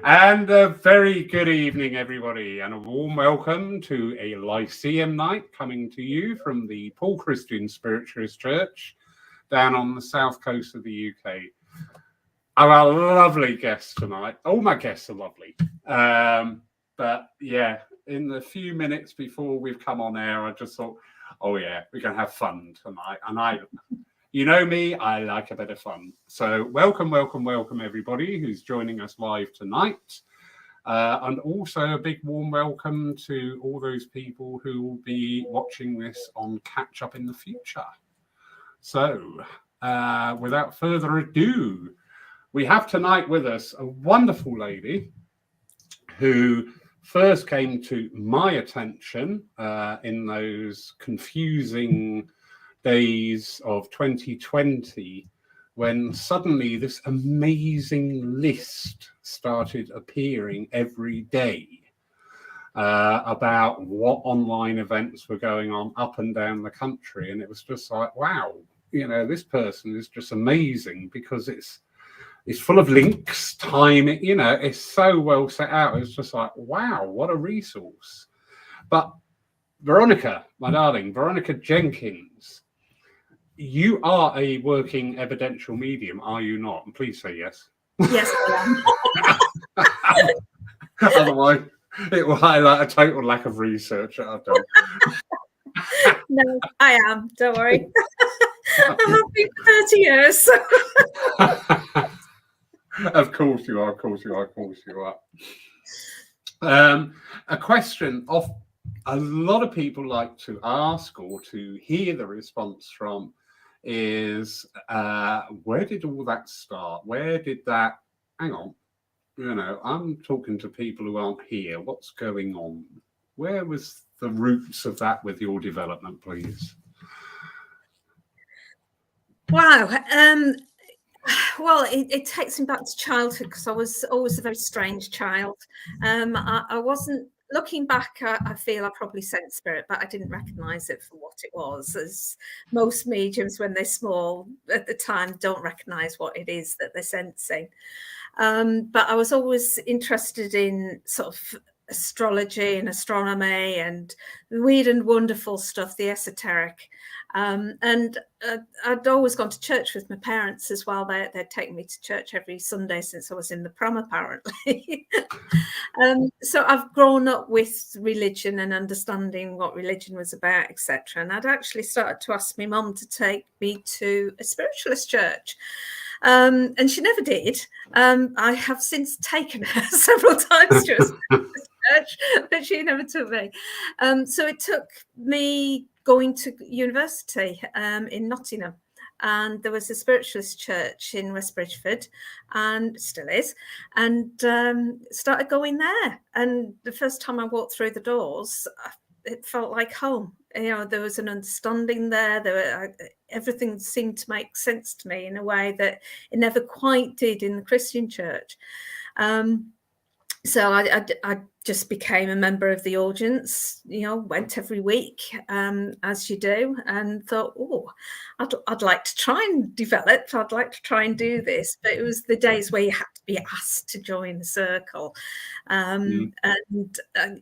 And a very good evening, everybody, and a warm welcome to a Lyceum night coming to you from the Paul Christian Spiritualist Church down on the south coast of the UK. Our lovely guests tonight. All my guests are lovely. But yeah, in the few minutes before we've come on air, I just thought, oh yeah, we're going to have fun tonight. And you know me, I like a bit of fun. So welcome, everybody who's joining us live tonight. And also a big warm welcome to all those people who will be watching this on catch up in the future. So without further ado, we have tonight with us a wonderful lady who first came to my attention in those confusing days of 2020 when suddenly this amazing list started appearing every day about what online events were going on up and down the country. And it was just like, wow, you know, this person is just amazing because it's full of links, timing, you know, it's so well set out. It's just like, wow, what a resource. But Veronica, my darling, Veronica Jenkins, you are a working evidential medium, are you not? And please say yes. Yes, I am. Otherwise, it will highlight a total lack of research that I've done. No, I am. Don't worry. I've been for 30 years. Of course you are. Of course you are. Of course you are. A question of a lot of people like to ask or to hear the response from is where did all that start? Where did that, hang on, you know, I'm talking to people who aren't here. What's going on? Where was the roots of that with your development, please? Wow. Well, it takes me back to childhood because I was always a very strange child. I wasn't, looking back, I feel I probably sensed spirit, but I didn't recognise it for what it was, as most mediums, when they're small at the time, don't recognise what it is that they're sensing. But I was always interested in sort of astrology and astronomy and the weird and wonderful stuff, the esoteric. And I'd always gone to church with my parents as well. They'd taken me to church every Sunday since I was in the pram, apparently. So I've grown up with religion and understanding what religion was about, etc. And I'd actually started to ask my mum to take me to a spiritualist church. And she never did. I have since taken her several times to a spiritualist church, but she never took me. So it took me going to university in Nottingham, and there was a spiritualist church in West Bridgford, and still is, and started going there. And the first time I walked through the doors, it felt like home. You know, there was an understanding there. Everything seemed to make sense to me in a way that it never quite did in the Christian church. So I just became a member of the audience, you know, went every week, as you do, and thought, oh, I'd like to try and develop. I'd like to try and do this. But it was the days where you had to be asked to join the circle. And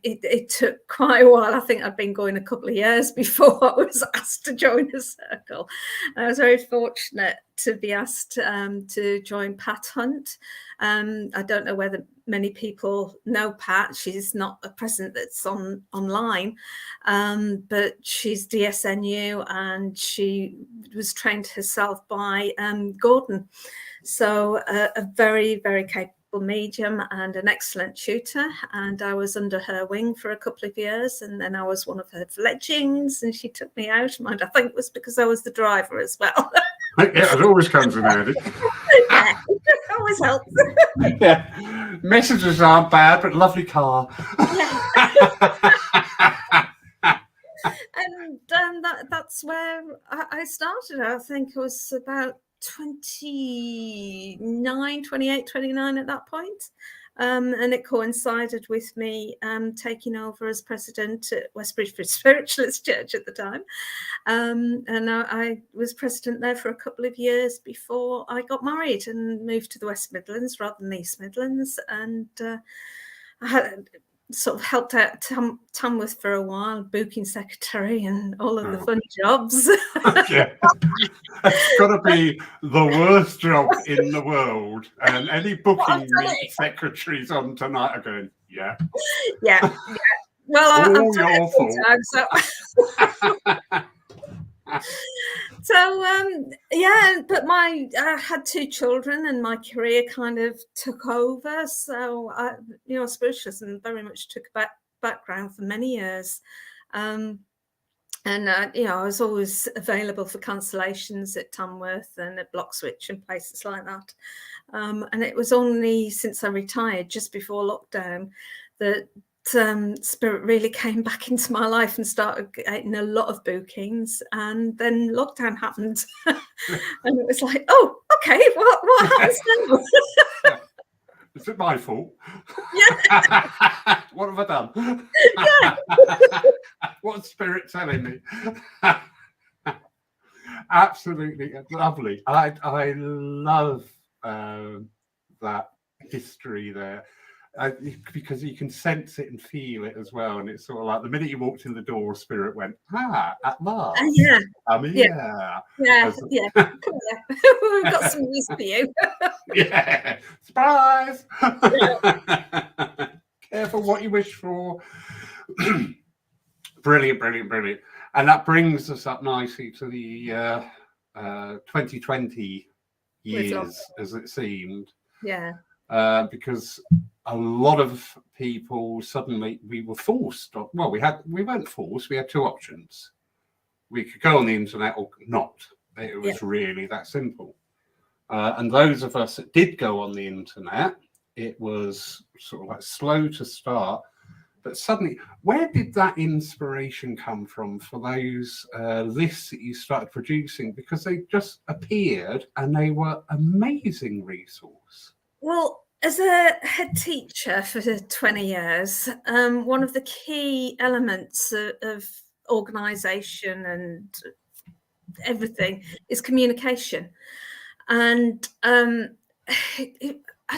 it took quite a while. I think I'd been going a couple of years before I was asked to join a circle. And I was very fortunate to be asked to join Pat Hunt. I don't know whether many people know Pat. She's not a present that's online, but she's DSNU, and she was trained herself by Gordon. So a very, very capable medium and an excellent tutor. And I was under her wing for a couple of years, and then I was one of her fledglings, and she took me out. Mind, I think it was because I was the driver as well. Yeah, it always comes in handy. Yeah, it always helps. Yeah, messages aren't bad, but lovely car. Yeah. And that's where I started. I think it was about 29 at that point. And it coincided with me taking over as president at West Bridgeford Spiritualist Church at the time. And I was president there for a couple of years before I got married and moved to the West Midlands rather than the East Midlands. And I had sort of helped out Tamworth for a while, booking secretary and all of the fun jobs. Yeah. It's got to be the worst job in the world. And any booking secretaries on tonight are going, yeah. Yeah. Well, I've done it a few times, so yeah, but I had 2 children and my career kind of took over. So spiritualism very much took a background for many years. And I was always available for cancellations at Tamworth and at Bloxwich and places like that. And it was only since I retired, just before lockdown, that spirit really came back into my life and started getting a lot of bookings. And then lockdown happened, and it was like, oh, okay, what happens now? Is it my fault? Yeah. What have I done? Yeah. What's spirit telling me? Absolutely lovely. I love that history there. Because you can sense it and feel it as well, and it's sort of like the minute you walked in the door, spirit went, at last. Yeah. I mean, yeah. We've got some news for you. Yeah, surprise. Yeah. Careful what you wish for. Brilliant. And that brings us up nicely to the 2020 years, as it seemed. Yeah. Because a lot of people suddenly, we were forced. Well, we weren't forced. We had 2 options. We could go on the internet or not. It was really that simple. And those of us that did go on the internet, it was sort of like slow to start. But suddenly, where did that inspiration come from for those lists that you started producing? Because they just appeared and they were amazing resource. Well, as a head teacher for 20 years, one of the key elements of organisation and everything is communication. And I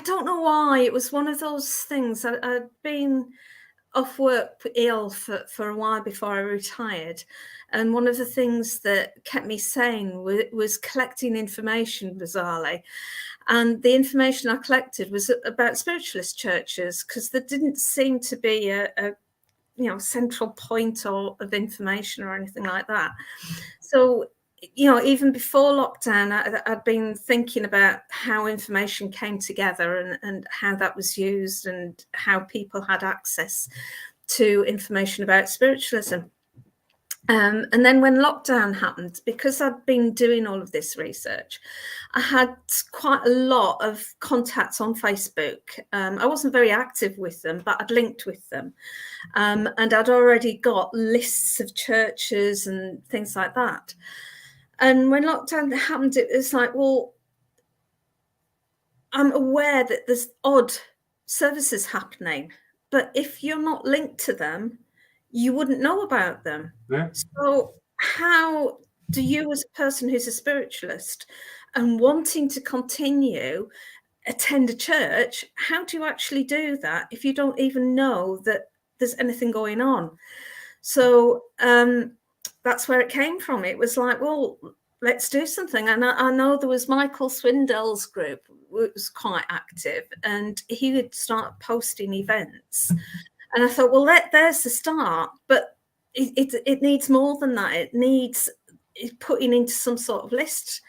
don't know why, it was one of those things. I'd been off work ill for a while before I retired. And one of the things that kept me sane was collecting information, bizarrely. And the information I collected was about spiritualist churches, because there didn't seem to be a central point of information or anything like that. So, even before lockdown, I'd been thinking about how information came together and how that was used and how people had access to information about spiritualism. And then when lockdown happened, because I'd been doing all of this research, I had quite a lot of contacts on Facebook. I wasn't very active with them, but I'd linked with them. And I'd already got lists of churches and things like that. And when lockdown happened, it was like, well, I'm aware that there's odd services happening, but if you're not linked to them, you wouldn't know about them. Yeah. So how do you, as a person who's a spiritualist and wanting to continue attend a church, how do you actually do that if you don't even know that there's anything going on? So that's where it came from. It was like, well, let's do something. And I know there was Michael Swindell's group, which was quite active, and he would start posting events. And I thought, well, there's the start, but it needs more than that. It needs putting into some sort of list.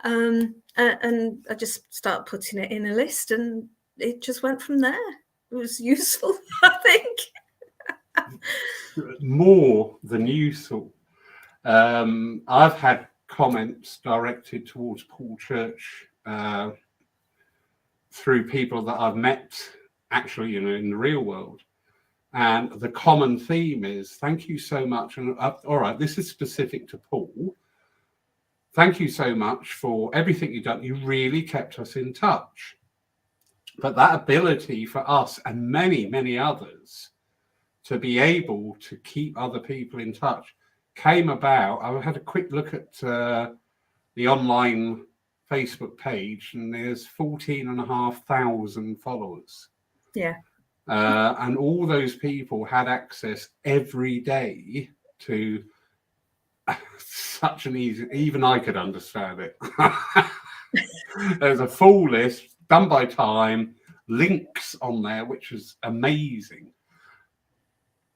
And I just started putting it in a list, and it just went from there. It was useful, I think. More than useful. I've had comments directed towards Paul Church through people that I've met actually, in the real world. And the common theme is, thank you so much. And all right, this is specific to Paul. Thank you so much for everything you've done. You really kept us in touch. But that ability for us and many, many others to be able to keep other people in touch came about. I had a quick look at the online Facebook page, and there's 14,500 followers. Yeah. And all those people had access every day to such an easy, even I could understand it. There's a full list done by time, links on there, which is amazing.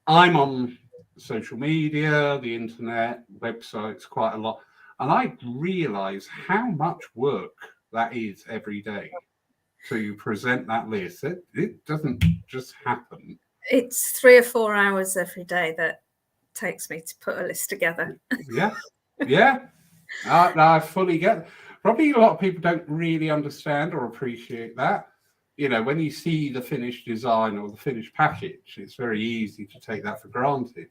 I'm on social media, the internet, websites quite a lot, and I realize how much work that is every day to present that list. It doesn't just happen. It's 3 or 4 hours every day that takes me to put a list together. Yeah, yeah. I fully get it. Probably a lot of people don't really understand or appreciate that. You know, when you see the finished design or the finished package, it's very easy to take that for granted.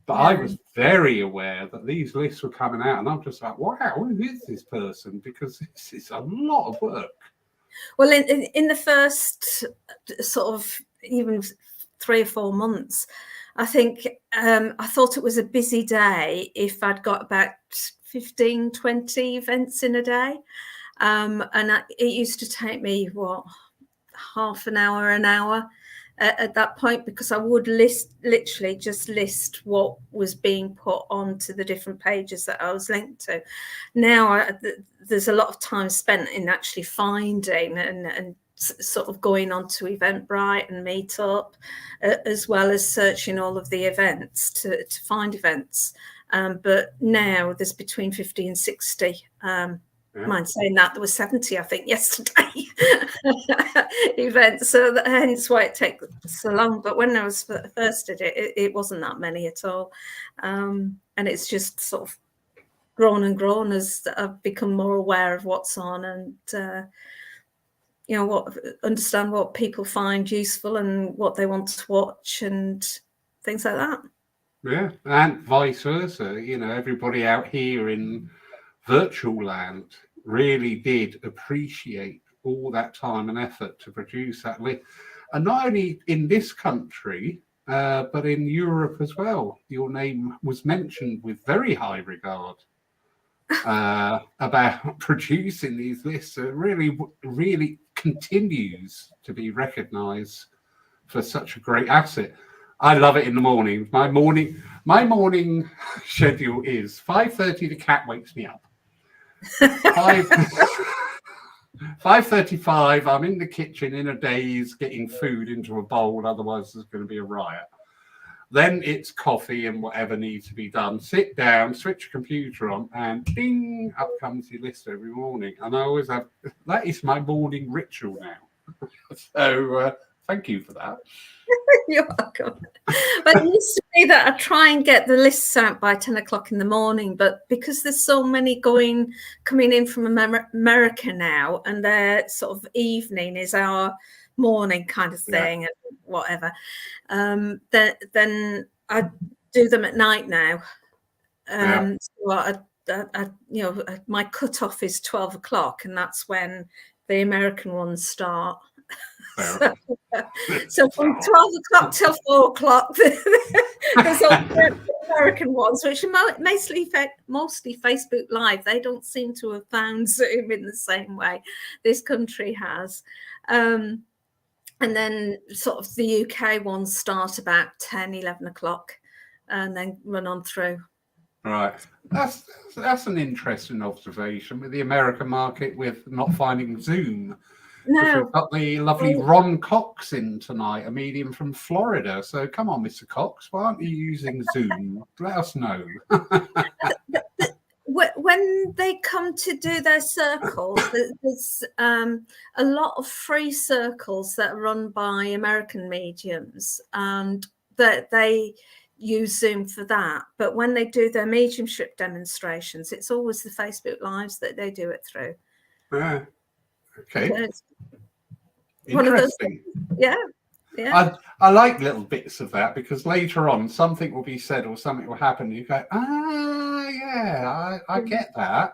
But I was very aware that these lists were coming out, and I'm just like, wow, who is this person? Because this is a lot of work. Well, in the first sort of even 3 or 4 months, I think I thought it was a busy day if I'd got about 15, 20 events in a day. And it used to take me, half an hour at that point, because I would literally just list what was being put onto the different pages that I was linked to. Now there's a lot of time spent in actually finding and sort of going onto Eventbrite and Meetup, as well as searching all of the events to find events. But now there's between 50 and 60. Mind saying that, there was 70, I think, yesterday events. So hence why it takes so long. But when I was first did it wasn't that many at all. And it's just sort of grown and grown as I've become more aware of what's on and understand what people find useful and what they want to watch and things like that. Yeah, and vice versa. You know, everybody out here in virtual land really did appreciate all that time and effort to produce that list. And not only in this country, but in Europe as well. Your name was mentioned with very high regard about producing these lists. It really, really continues to be recognized for such a great asset. I love it in the morning. My morning schedule is 5:30. The cat wakes me up. 5:35. I'm in the kitchen in a daze getting food into a bowl. Otherwise, there's going to be a riot. Then it's coffee and whatever needs to be done. Sit down, switch the computer on, and ding, up comes the list every morning. And I always have, that is my morning ritual now. So thank you for that. You're welcome. But it used to be that I try and get the lists out by 10 o'clock in the morning, but because there's so many coming in from America now, and their sort of evening is our morning kind of thing, and whatever, then I do them at night now. So my cutoff is 12 o'clock, and that's when the American ones start. So from 12 o'clock till 4 o'clock, there's all the American ones, which are mostly Facebook Live. They don't seem to have found Zoom in the same way this country has. And then sort of the UK ones start about 10, 11 o'clock and then run on through. Right. That's an interesting observation with the American market with not finding Zoom. No. We've got the lovely Ron Cox in tonight, a medium from Florida. So come on, Mr. Cox, why aren't you using Zoom? Let us know. When they come to do their circles, there's a lot of free circles that are run by American mediums, and that they use Zoom for that. But when they do their mediumship demonstrations, it's always the Facebook Lives that they do it through. Okay. Interesting. Yeah. I like little bits of that, because later on something will be said or something will happen. You go, I get that.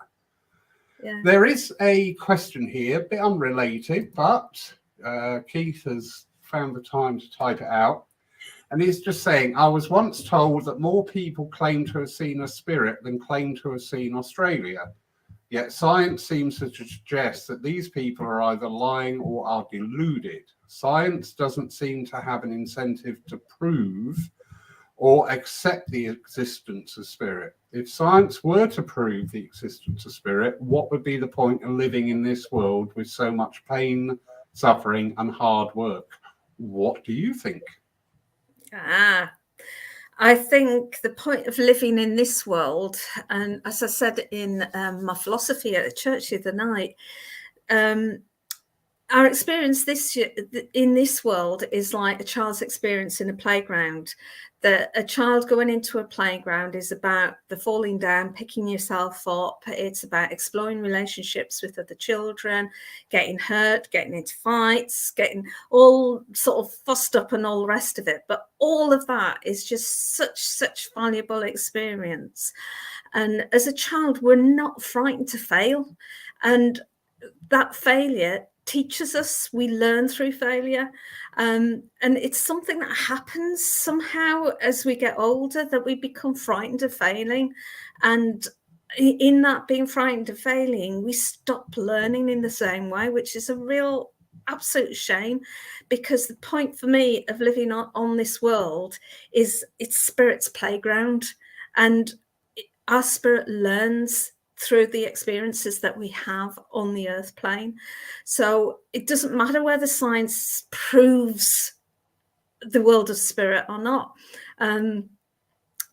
Yeah. There is a question here, a bit unrelated, but Keith has found the time to type it out. And he's just saying, I was once told that more people claim to have seen a spirit than claim to have seen Australia. Yet science seems to suggest that these people are either lying or are deluded. Science doesn't seem to have an incentive to prove or accept the existence of spirit. If science were to prove the existence of spirit, what would be the point of living in this world with so much pain, suffering, and hard work? What do you think? I think the point of living in this world, and as I said in my philosophy at the church the other night, our experience in this world is like a child's experience in a playground. That a child going into a playground is about the falling down, picking yourself up. It's about exploring relationships with other children, getting hurt, getting into fights, getting all sort of fussed up and all the rest of it. But all of that is just such valuable experience. And as a child, we're not frightened to fail. And that failure teaches us. We learn through failure, and it's something that happens somehow as we get older, that we become frightened of failing, and in that being frightened of failing, we stop learning in the same way, which is a real absolute shame, because the point for me of living on this world is it's spirit's playground, and our spirit learns through the experiences that we have on the earth plane. So it doesn't matter whether science proves the world of spirit or not.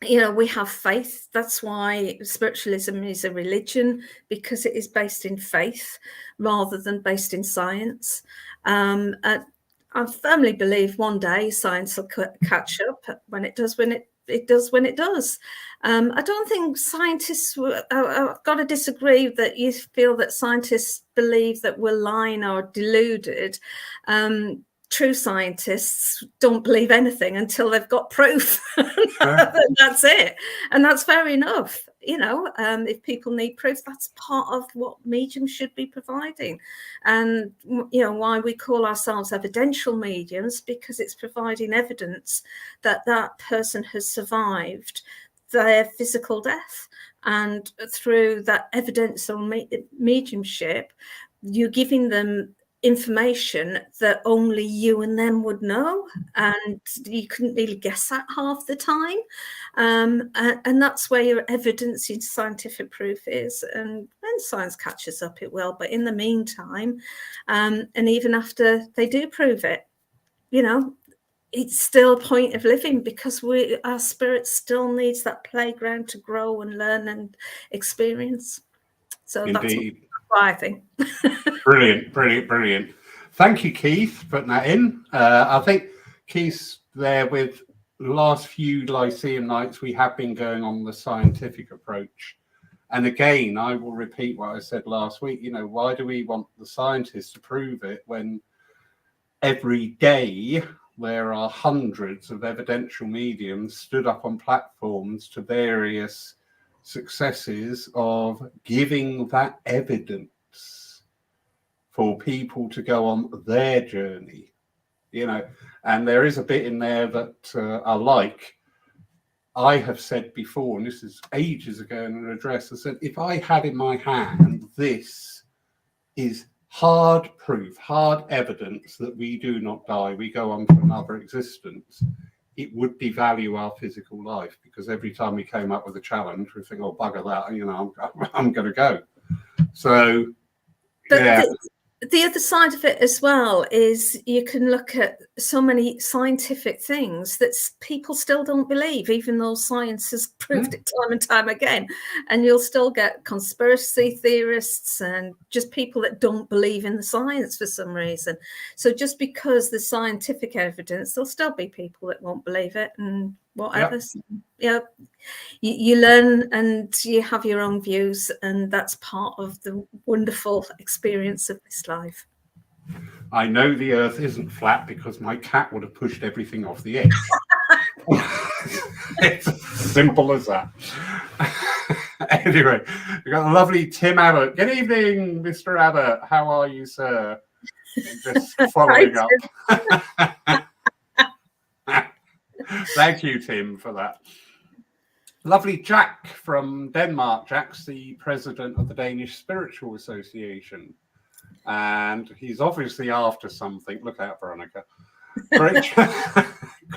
We have faith. That's why spiritualism is a religion, because it is based in faith rather than based in science. I firmly believe one day science will catch up. When it does, it does when it does. I don't think scientists, I've got to disagree that you feel that scientists believe that we're lying or deluded. True scientists don't believe anything until they've got proof. That's it. And that's fair enough. If people need proof, that's part of what mediums should be providing. And, why we call ourselves evidential mediums, because it's providing evidence that that person has survived their physical death. And through that evidential mediumship, you're giving them information that only you and them would know, and you couldn't really guess that half the time, and that's where your evidence in scientific proof is. And when science catches up, it will, but in the meantime, and even after they do prove it, it's still a point of living, because our spirit still needs that playground to grow and learn and experience. So Indeed. That's what I think. Brilliant. Thank you, Keith, for putting that in. I think Keith's there with the last few Lyceum nights. We have been going on the scientific approach. And again, I will repeat what I said last week. Why do we want the scientists to prove it when every day there are hundreds of evidential mediums stood up on platforms to various successes of giving that evidence for people to go on their journey, and there is a bit in there that I have said before, and this is ages ago in an address. I said, if I had in my hand, this is hard proof, hard evidence that we do not die, we go on to another existence, it would devalue our physical life, because every time we came up with a challenge, we think, oh, bugger that, I'm going to go. So, yeah. The other side of it as well is you can look at so many scientific things that people still don't believe, even though science has proved it time and time again. And you'll still get conspiracy theorists and just people that don't believe in the science for some reason. So just because there's scientific evidence, there'll still be people that won't believe it and whatever. Yep. You learn and you have your own views, and that's part of the wonderful experience of this life. I know the earth isn't flat because my cat would have pushed everything off the edge. It's as simple as that. Anyway, we've got a lovely Tim Abbott. Good evening, Mr. Abbott. How are you, sir? Just following up. Thank you, Tim, for that. Lovely Jack from Denmark. Jack's the president of the Danish Spiritual Association. And he's obviously after something. Look out, Veronica.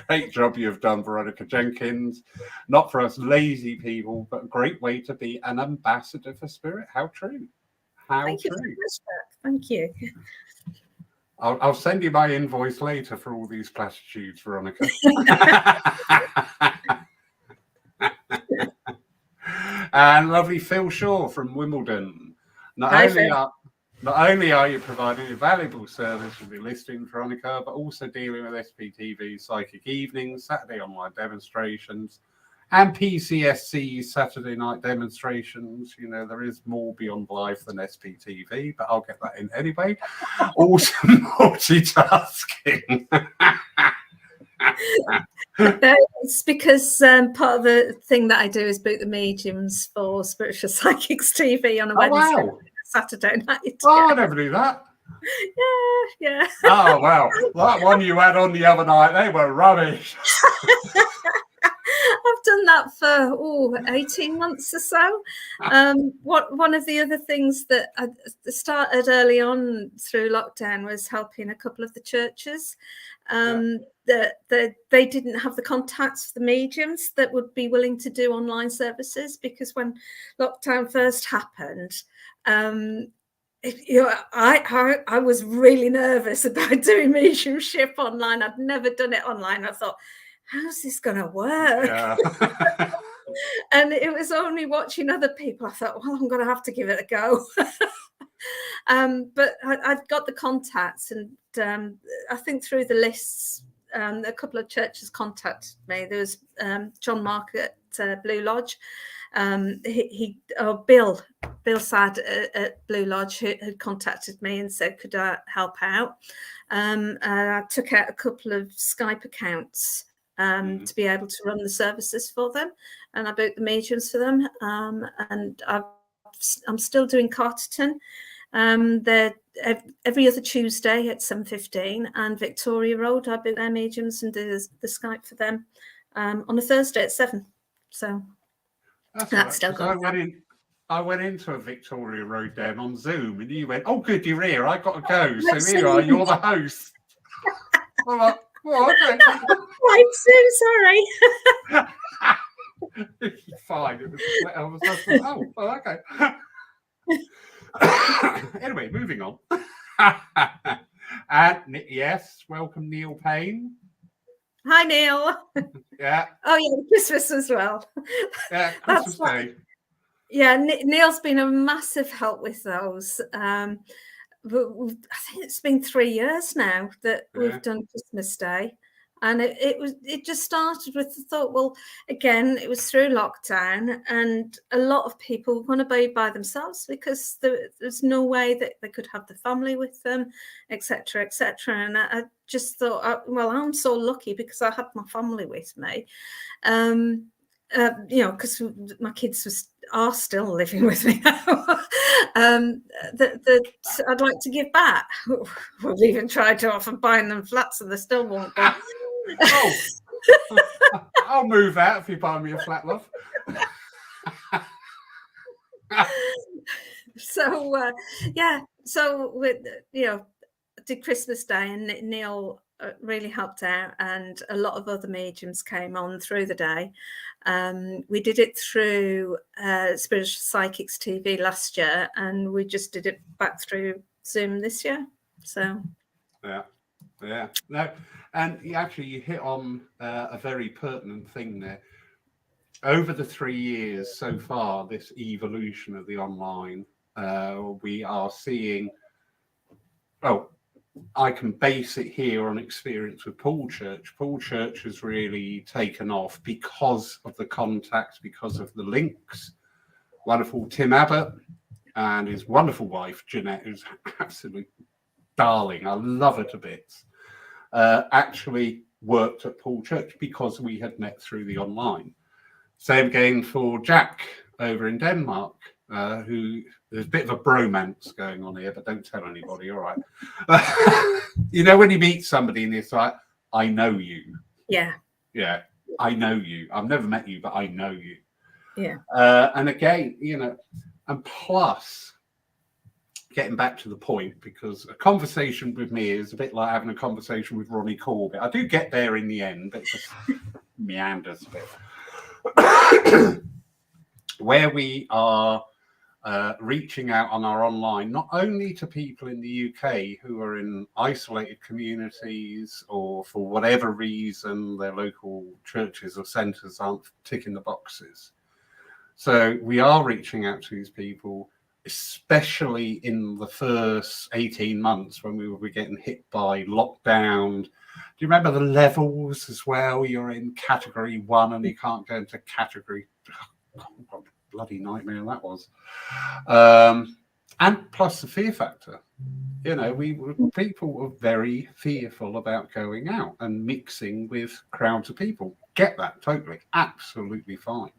Great job you've done, Veronica Jenkins. Not for us lazy people, but a great way to be an ambassador for spirit. How true. Thank you. Thank you. I'll send you my invoice later for all these platitudes, Veronica. And lovely Phil Shaw from Wimbledon. Not only are you providing a valuable service with your listing, Veronica, but also dealing with SPTV Psychic Evenings, Saturday online demonstrations, and PCSC Saturday night demonstrations. You know, there is more beyond life than SPTV, but I'll get that in anyway. Also multitasking. It's because part of the thing that I do is book the mediums for Spiritual Psychics TV on a Wednesday, Saturday night. Oh, I never knew that. Yeah. Oh, wow. That one you had on the other night, they were rubbish. I've done that for 18 months or so. One of the other things that I started early on through lockdown was helping a couple of the churches. That they didn't have the contacts for the mediums that would be willing to do online services, because when lockdown first happened, I was really nervous about doing mediumship online. I'd never done it online. I thought, how's this going to work? Yeah. And it was only watching other people, I thought, well, I'm going to have to give it a go. But I'd got the contacts, and I think through the lists, a couple of churches contacted me. There was John Mark at Blue Lodge. Bill Sad at Blue Lodge, who had contacted me and said, could I help out? I took out a couple of Skype accounts to be able to run the services for them, and I booked the mediums for them. And I'm still doing Carterton. They're every other Tuesday at 7:15, and Victoria Road, I book their mediums and do the Skype for them on a Thursday at 7. So that's still going. I went into a Victoria Road den on Zoom, and you went, "Oh, good, you're here. I got to go." So here you are. You're the host. I'm like, "Oh, okay." Right, Sue. Sorry. Fine. It was, okay. Anyway, moving on. And yes, welcome Neil Payne. Hi, Neil. Yeah. Oh, yeah, Christmas as well. Yeah, Christmas Day. Yeah, Neil's been a massive help with those. I think it's been 3 years now that we've done Christmas Day. And it just started with the thought, well, again, it was through lockdown, and a lot of people want to be by themselves because there's no way that they could have the family with them, etc., etc. And I just thought, well, I'm so lucky because I had my family with me, because my kids are still living with me now. That I'd like to give back. We've even tried to offer buying them flats, and they still won't go. Oh, I'll move out if you buy me a flat, love. So with did Christmas Day, and Neil really helped out, and a lot of other mediums came on through the day. We did it through Spiritual Psychics TV last year, and we just did it back through Zoom this year. So yeah, no. And you hit on a very pertinent thing there. Over the 3 years so far, this evolution of the online, we are seeing, I can base it here on experience with Paul Church. Paul Church has really taken off because of the contacts, because of the links. Wonderful Tim Abbott and his wonderful wife, Jeanette, who's absolutely darling. I love her to bits. Actually worked at Paul Church because we had met through the online. Same again for Jack over in Denmark. who there's a bit of a bromance going on here, but don't tell anybody, all right? You know, when you meet somebody and it's like, I know you. Yeah. Yeah, I know you. I've never met you, but I know you. Yeah. And again, you know, and plus, getting back to the point, because a conversation with me is a bit like having a conversation with Ronnie Corbett. I do get there in the end, but it just meanders a bit. Where we are reaching out on our online, not only to people in the UK who are in isolated communities or for whatever reason their local churches or centres aren't ticking the boxes. So we are reaching out to these people, especially in the first 18 months when we were getting hit by lockdown. Do you remember the levels as well? You're in category 1 and you can't go into category. Oh, what a bloody nightmare that was. And plus the fear factor. You know, people were very fearful about going out and mixing with crowds of people. Get that totally, absolutely fine.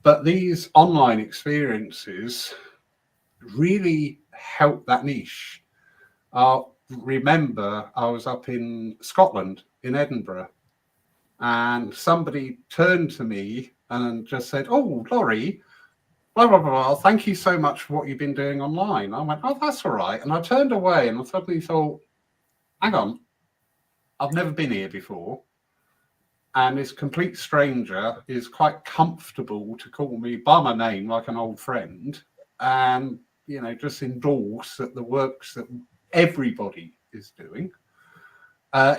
But these online experiences really help that niche. Remember, I was up in Scotland, in Edinburgh, and somebody turned to me and just said, "Oh, Laurie, blah, blah, blah, thank you so much for what you've been doing online." I went, "Oh, that's all right." And I turned away and I suddenly thought, hang on, I've never been here before. And this complete stranger is quite comfortable to call me by my name like an old friend and, you know, just endorse that the works that everybody is doing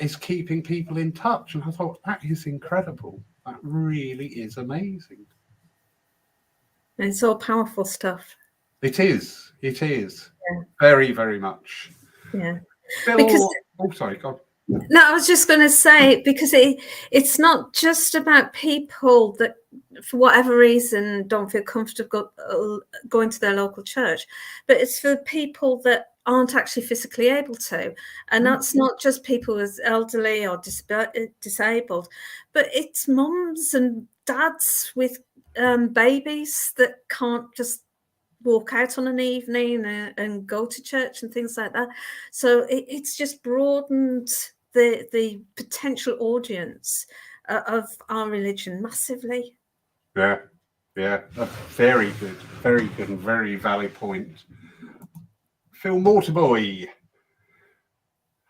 is keeping people in touch. And I thought, that is incredible. That really is amazing. And it's all powerful stuff. It is. It is. Yeah. Very, very much. Yeah. Still, because, oh, sorry, God. No, I was just going to say, because it's not just about people that, for whatever reason, don't feel comfortable going to their local church, but it's for people that aren't actually physically able to. And that's not just people as elderly or disabled, but it's mums and dads with babies that can't just walk out on an evening and go to church and things like that. So it's just broadened the potential audience of our religion massively. Yeah, very good and very valid point. Phil Mortiboy,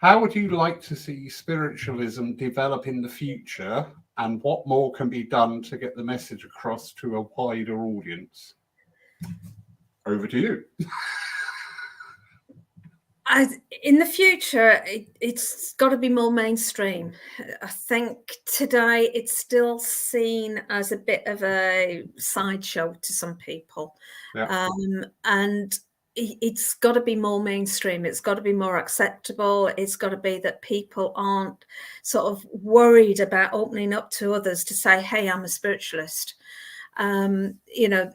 how would you like to see spiritualism develop in the future, and what more can be done to get the message across to a wider audience? Over to you. In the future, it's got to be more mainstream. I think today it's still seen as a bit of a sideshow to some people. Yeah. And it's got to be more mainstream. It's got to be more acceptable. It's got to be that people aren't sort of worried about opening up to others to say, hey, I'm a spiritualist. You know,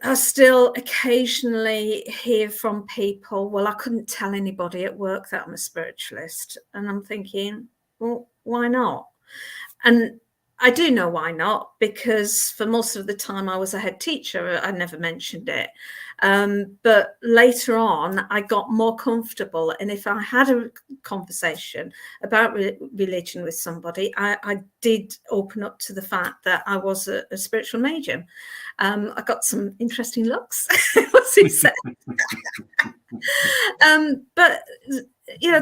I still occasionally hear from people, well, I couldn't tell anybody at work that I'm a spiritualist. And I'm thinking, well, why not? And I do know why not, because for most of the time I was a head teacher, I never mentioned it. But later on, I got more comfortable. And if I had a conversation about religion with somebody, I did open up to the fact that I was a spiritual medium. I got some interesting looks, as he said. But you know,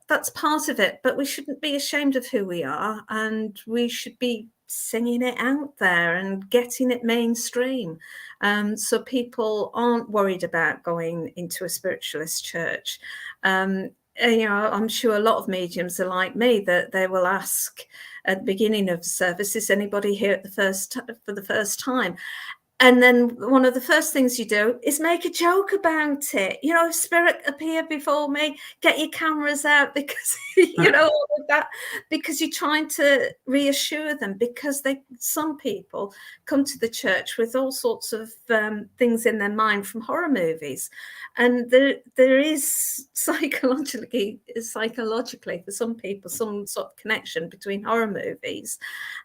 that's part of it. But we shouldn't be ashamed of who we are, and we should be singing it out there and getting it mainstream, so people aren't worried about going into a spiritualist church. And, you know, I'm sure a lot of mediums are like me, that they will ask at the beginning of the service, is anybody here for the first time? And then one of the first things you do is make a joke about it. You know, if spirit appear before me, get your cameras out, because, you know, all of that, because you're trying to reassure them, because some people come to the church with all sorts of things in their mind from horror movies. And there is psychologically for some people, some sort of connection between horror movies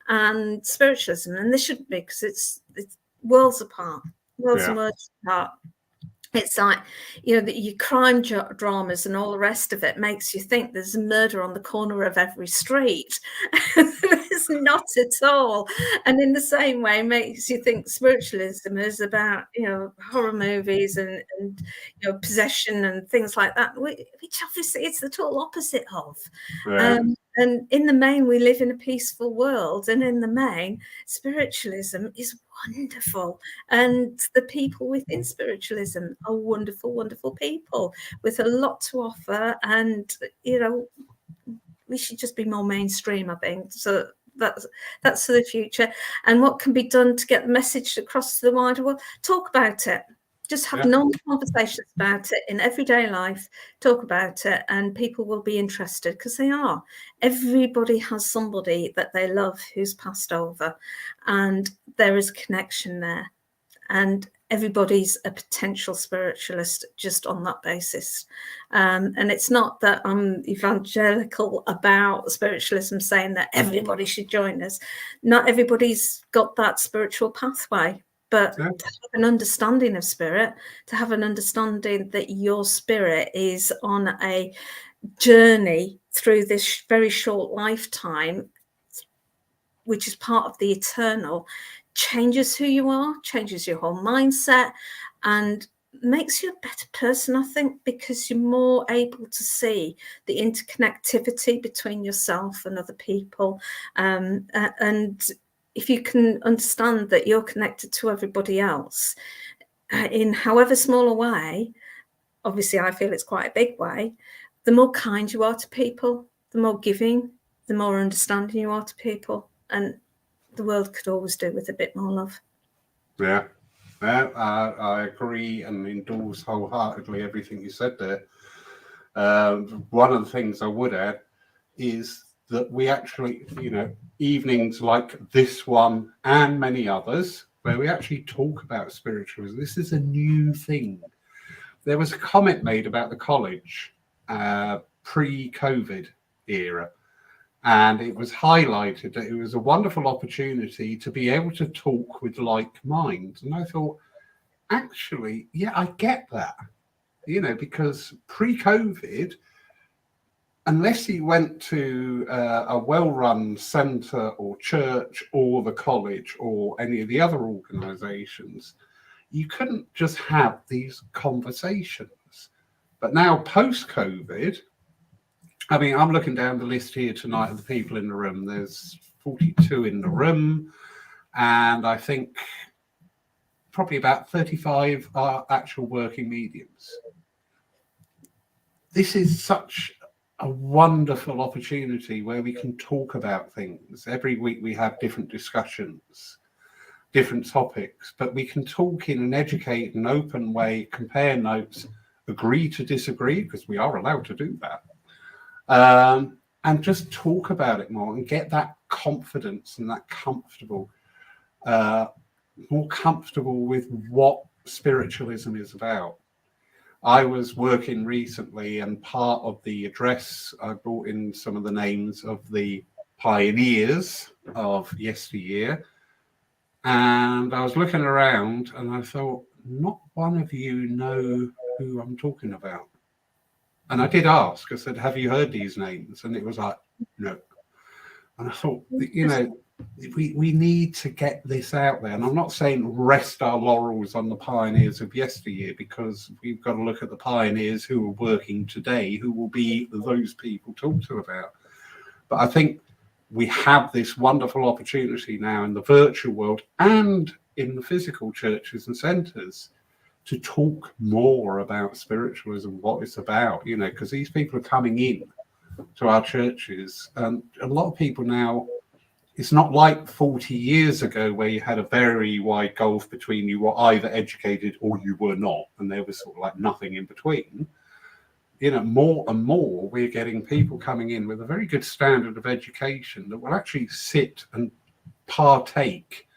and spiritualism. And there shouldn't be, because it's worlds apart, worlds Yeah. and worlds apart. It's like, you know, your crime dramas and all the rest of it makes you think there's a murder on the corner of every street. It's not at all. And in the same way, makes you think spiritualism is about, you know, horror movies and you know, possession and things like that, which obviously it's the total opposite of. Yeah. And in the main, we live in a peaceful world. And in the main, spiritualism is wonderful. And the people within spiritualism are wonderful, wonderful people with a lot to offer. And, you know, we should just be more mainstream, I think. So that's for the future. And what can be done to get the message across to the wider world? Talk about it. Just have normal conversations about it in everyday life. Talk about it, and people will be interested because they are. Everybody has somebody that they love who's passed over, and there is a connection there. And everybody's a potential spiritualist just on that basis. And it's not that I'm evangelical about spiritualism, saying that everybody should join us. Not everybody's got that spiritual pathway. But to have an understanding of spirit, to have an understanding that your spirit is on a journey through this very short lifetime, which is part of the eternal, changes who you are, changes your whole mindset, and makes you a better person, I think, because you're more able to see the interconnectivity between yourself and other people. And if you can understand that you're connected to everybody else in however small a way, obviously I feel it's quite a big way, the more kind you are to people, the more giving, the more understanding you are to people. And the world could always do with a bit more love. Yeah. I agree and endorse wholeheartedly everything you said there. One of the things I would add is that we actually, you know, evenings like this one and many others, where we actually talk about spiritualism. This is a new thing. There was a comment made about the college pre-COVID era, and it was highlighted that it was a wonderful opportunity to be able to talk with like minds. And I thought, actually, yeah, I get that, you know, because pre-COVID, unless you went to a well-run centre or church or the college or any of the other organisations, you couldn't just have these conversations. But now, post-COVID, I mean, I'm looking down the list here tonight of the people in the room. There's 42 in the room, and I think probably about 35 are actual working mediums. This is such a wonderful opportunity where we can talk about things. Every week we have different discussions, different topics, but we can talk in an educated and open way, compare notes, agree to disagree, because we are allowed to do that. And just talk about it more and get that confidence and that comfortable, more comfortable with what spiritualism is about. I was working recently, and part of the address, I brought in some of the names of the pioneers of yesteryear. And I was looking around and I thought, not one of you know who I'm talking about. And I did ask, I said, have you heard these names? And it was like, no. And I thought, you know, we need to get this out there. And I'm not saying rest our laurels on the pioneers of yesteryear, because we've got to look at the pioneers who are working today, who will be those people talked to about. But I think we have this wonderful opportunity now in the virtual world and in the physical churches and centres to talk more about spiritualism, what it's about, you know, because these people are coming in to our churches. And a lot of people now, it's not like 40 years ago where you had a very wide gulf between you were either educated or you were not, and there was sort of like nothing in between. You know, more and more we're getting people coming in with a very good standard of education that will actually sit and partake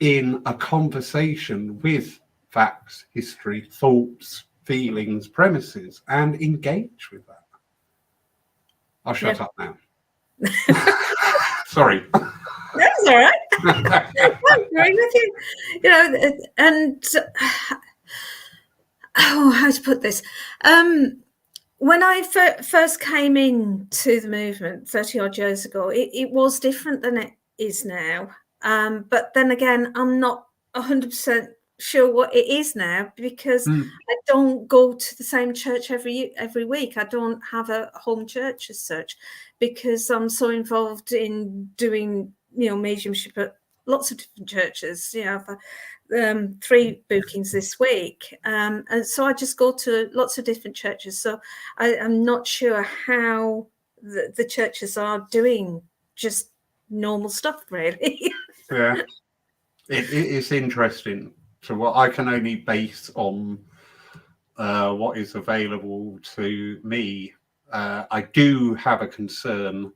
in a conversation with facts, history, thoughts, feelings, premises, and engage with that. I'll shut up now. Sorry. That's all right. I agree with you. You know, and how to put this? When I first came into the movement 30 odd years ago, it was different than it is now. But then again, I'm not 100% sure what it is now, because I don't go to the same church every week. I don't have a home church as such, because I'm so involved in doing, mediumship at lots of different churches. For 3 bookings this week, and so I just go to lots of different churches. So I'm not sure how the churches are doing just normal stuff, really. Yeah, it's interesting. So what I can only base on what is available to me. I do have a concern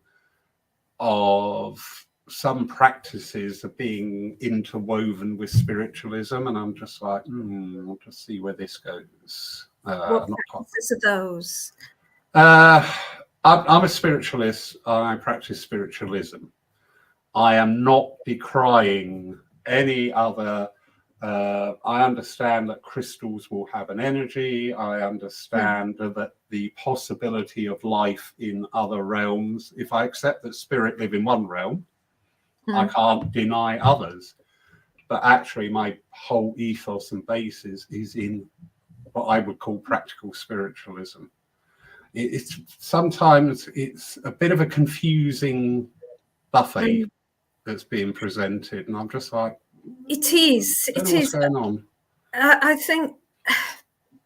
of some practices are being interwoven with spiritualism, and I'm just like, I'll just see where this goes. What practices are those? I'm a spiritualist. I practice spiritualism. I am not decrying any other. I understand that crystals will have an energy. I understand that the possibility of life in other realms. If I accept that spirit live in one realm, I can't deny others. But actually, my whole ethos and basis is in what I would call practical spiritualism. It's sometimes it's a bit of a confusing buffet that's being presented, and I'm just like, it is. What's going on? I think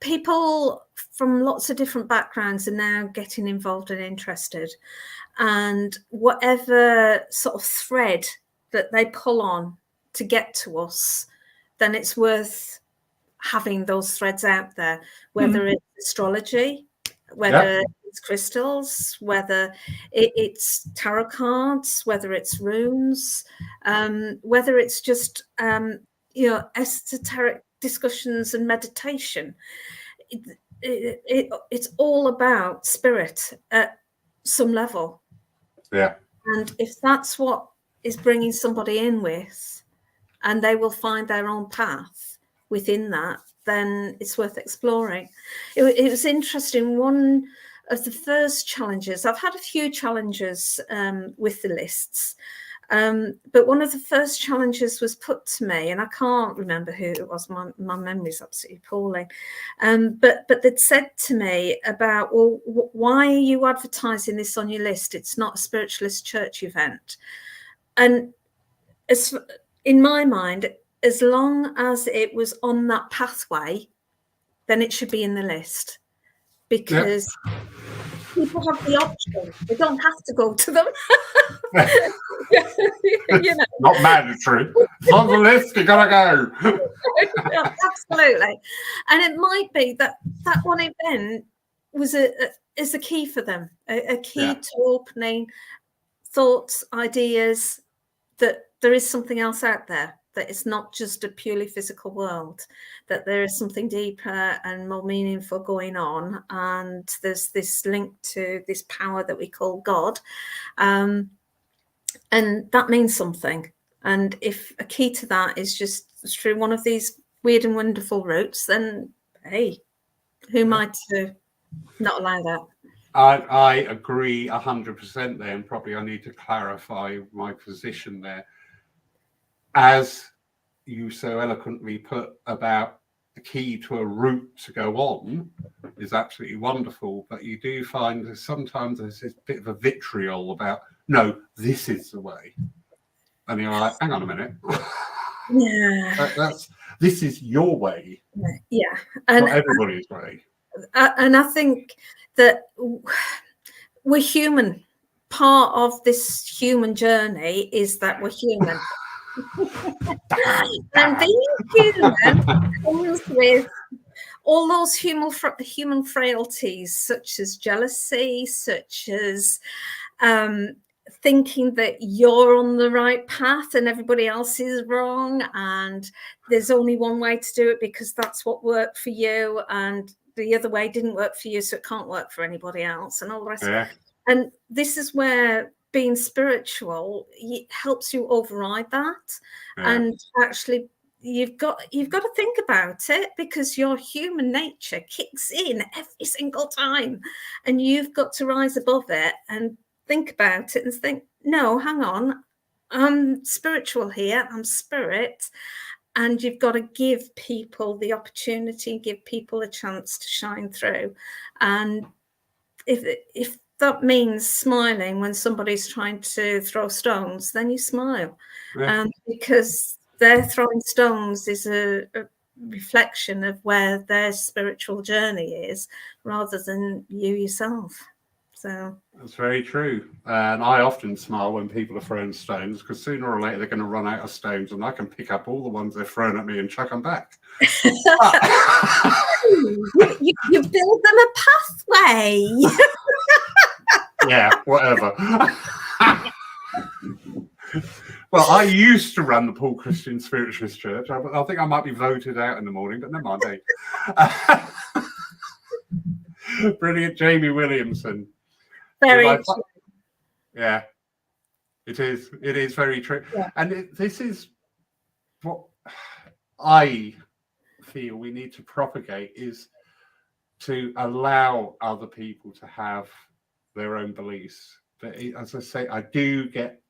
people from lots of different backgrounds are now getting involved and interested, and whatever sort of thread that they pull on to get to us, then it's worth having those threads out there, whether it's astrology, whether it's crystals, whether it's tarot cards, whether it's runes, whether it's just esoteric discussions and meditation. It's all about spirit at some level. Yeah. And if that's what is bringing somebody in with, and they will find their own path within that, then it's worth exploring. It was interesting. One of the first challenges, I've had a few challenges with the lists, but one of the first challenges was put to me, and I can't remember who it was. My memory's absolutely appalling. But they'd said to me about, well, why are you advertising this on your list? It's not a spiritualist church event. And in my mind, as long as it was on that pathway, then it should be in the list, because people have the option. They don't have to go to them. Not mandatory. It's on the list, you gotta go. Yeah, absolutely. And it might be that one event was is a key for them, a key to opening thoughts, ideas, that there is something else out there, that it's not just a purely physical world, that there is something deeper and more meaningful going on, and there's this link to this power that we call God, and that means something. And if a key to that is just through one of these weird and wonderful routes, then hey, who am I to not allow that? I agree 100% there, and probably I need to clarify my position there. As you so eloquently put about the key to a route to go on is absolutely wonderful, but you do find that sometimes there's this bit of a vitriol about, no, this is the way. And you're like, hang on a minute. Yeah. This is your way. Yeah. And not everybody's way. And I think that we're human. Part of this human journey is that we're human. And being human comes with all those human frailties, such as jealousy, such as thinking that you're on the right path and everybody else is wrong, and there's only one way to do it because that's what worked for you, and the other way didn't work for you, so it can't work for anybody else, and all the rest. And this is where being spiritual helps you override that, and actually you've got to think about it, because your human nature kicks in every single time, and you've got to rise above it and think about it and think, no, hang on, I'm spiritual here, I'm spirit. And you've got to give people the opportunity, give people a chance to shine through. And if that means smiling when somebody's trying to throw stones, then you smile, because their throwing stones is a reflection of where their spiritual journey is, rather than you yourself. So that's very true. And I often smile when people are throwing stones, because sooner or later they're going to run out of stones, and I can pick up all the ones they're throwing at me and chuck them back. you build them a pathway. Yeah, whatever. Well, I used to run the Paul Christian Spiritualist Church. I think I might be voted out in the morning, but never mind. Brilliant, Jamie Williamson. Very true. Yeah, it is. It is very true. Yeah. And this is what I feel we need to propagate, is to allow other people to have their own beliefs. But as I say, I do get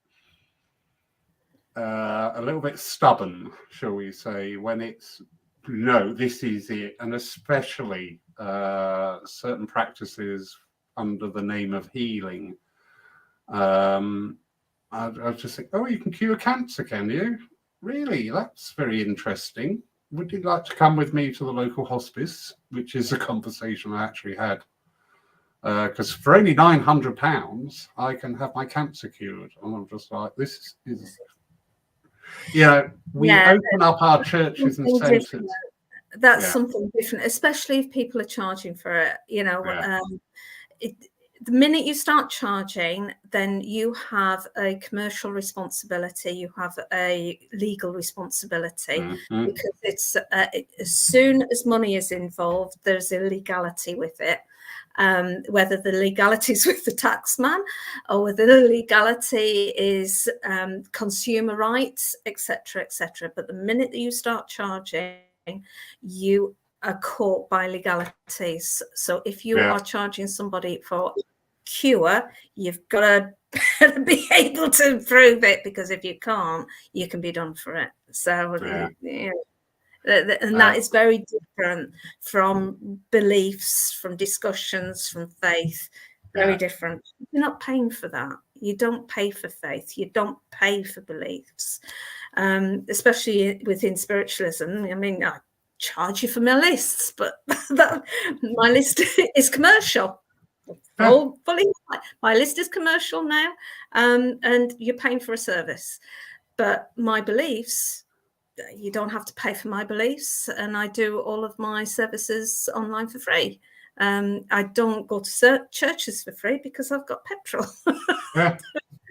a little bit stubborn, shall we say, when it's, no, this is it. And especially certain practices under the name of healing. I just think, oh, you can cure cancer, can you? Really? That's very interesting. Would you like to come with me to the local hospice? Which is a conversation I actually had. Because for only £900, I can have my cancer cured. And I'm just like, this is, we open up our churches and centres. That's something different, especially if people are charging for it. The minute you start charging, then you have a commercial responsibility, you have a legal responsibility, because it's as soon as money is involved, there's illegality with it. Whether the legality is with the taxman, or whether the legality is consumer rights, etc., etc. But the minute that you start charging, you are caught by legalities. So if you are charging somebody for cure, you've got to be able to prove it, because if you can't, you can be done for it. So and that is very different from beliefs, from discussions, from faith. Very different. You're not paying for that. You don't pay for faith. You don't pay for beliefs, especially within spiritualism. I mean, I charge you for my lists, but my list is commercial. My list is commercial now, and you're paying for a service. But my beliefs, you don't have to pay for my beliefs, and I do all of my services online for free. I don't go to churches for free because I've got petrol.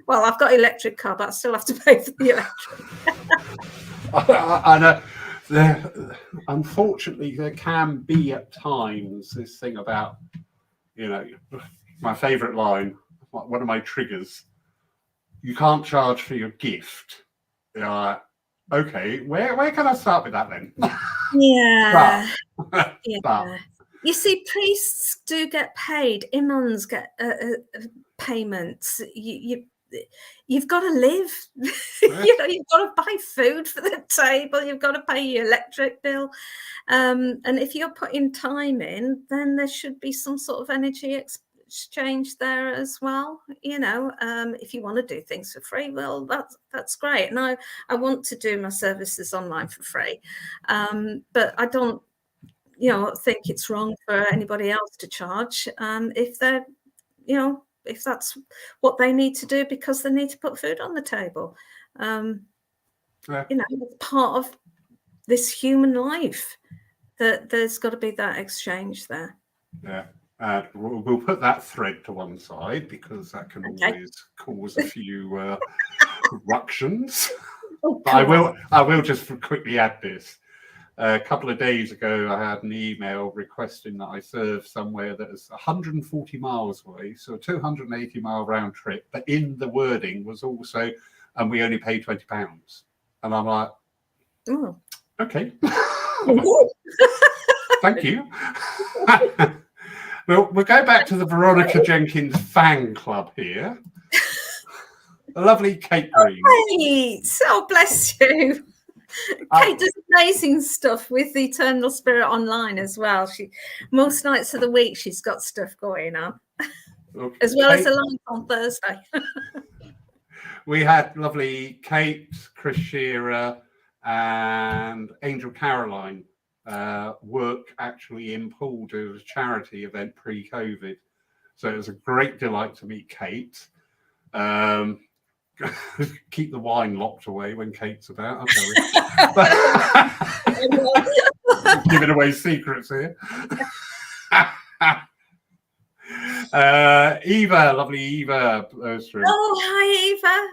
Well, I've got electric car, but I still have to pay for the electric. I know. Unfortunately, there can be at times this thing about, my favourite line, one of my triggers, you can't charge for your gift. Okay, where can I start with that then? You see, priests do get paid. Imams get payments. You've got to live. You've got to buy food for the table. You've got to pay your electric bill. And if you're putting time in, then there should be some sort of energy exchange there as well. If you want to do things for free, well, that's great. And I want to do my services online for free. But I don't think it's wrong for anybody else to charge if they're, if that's what they need to do, because they need to put food on the table. It's part of this human life, that there's got to be that exchange there. We'll put that thread to one side, because that can always cause a few ructions. But I will just quickly add this. A couple of days ago, I had an email requesting that I serve somewhere that is 140 miles away, so a 280-mile round trip. But in the wording was also, and we only pay £20. And I'm like, okay, thank you. We'll go back to the Veronica Jenkins fan club here. A lovely Kate Green. Kate, oh bless you. Kate does amazing stuff with the Eternal Spirit online as well. She most nights of the week she's got stuff going on, as well as a live on Thursday. We had lovely Kate, Chris Shearer, and Angel Caroline work actually in Poole do a charity event pre-COVID. So it was a great delight to meet Kate. Keep the wine locked away when Kate's about, I'll tell you. Giving away secrets here. Eva, lovely Eva. Oh, hi, Eva.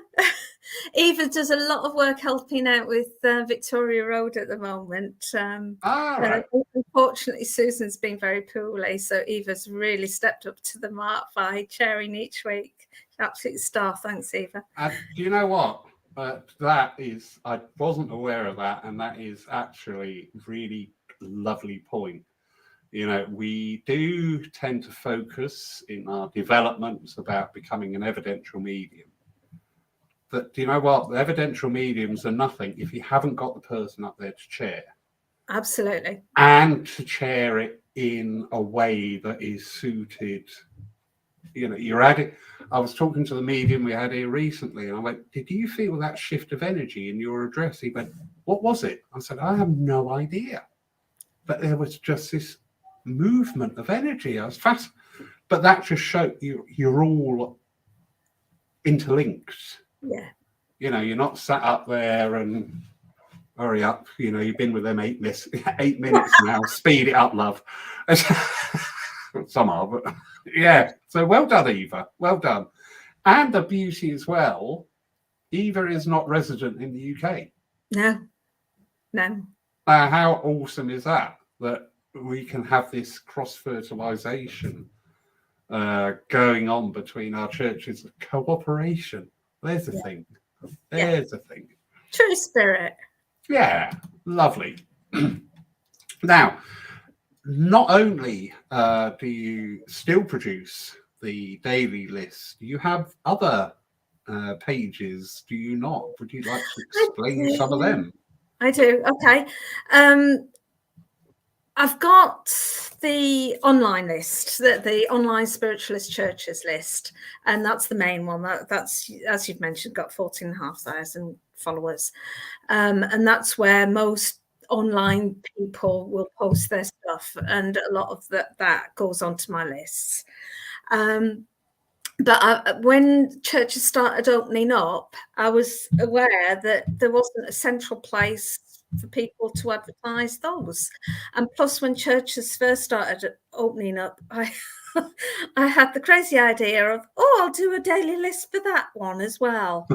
Eva does a lot of work helping out with Victoria Road at the moment. Right. Unfortunately, Susan's been very poorly, so Eva's really stepped up to the mark by chairing each week. Absolute star. Thanks, Eva. Do you know what? That is, I wasn't aware of that, and that is actually really lovely point. You know, we do tend to focus in our developments about becoming an evidential medium. But do you know what? The evidential mediums are nothing if you haven't got the person up there to chair. Absolutely. And to chair it in a way that is suited. You know, you're at it. I was talking to the medium we had here recently, and I went, "Did you feel that shift of energy in your address?" He went, "What was it?" I said, "I have no idea." But there was just this movement of energy. I was fast, but that just showed you're all interlinked. Yeah. You know, you're not sat up there and hurry up. You know, you've been with them 8 minutes now. Speed it up, love. Some are, but yeah. So well done, Eva. Well done. And the beauty as well, Eva is not resident in the UK. No. How awesome is that? That we can have this cross-fertilization going on between our churches. Cooperation. There's a thing. There's a thing. True spirit. Yeah. Lovely. Now, not only do you still produce the daily list, you have other pages, do you not? Would you like to explain some of them? I do. Okay. I've got the online list, the online spiritualist churches list, and that's the main one. That's, as you've mentioned, got 14,500 followers, and that's where most online people will post their stuff, and a lot of that goes onto my lists. But when churches started opening up, I was aware that there wasn't a central place for people to advertise those. And plus, when churches first started opening up, I had the crazy idea of, I'll do a daily list for that one as well.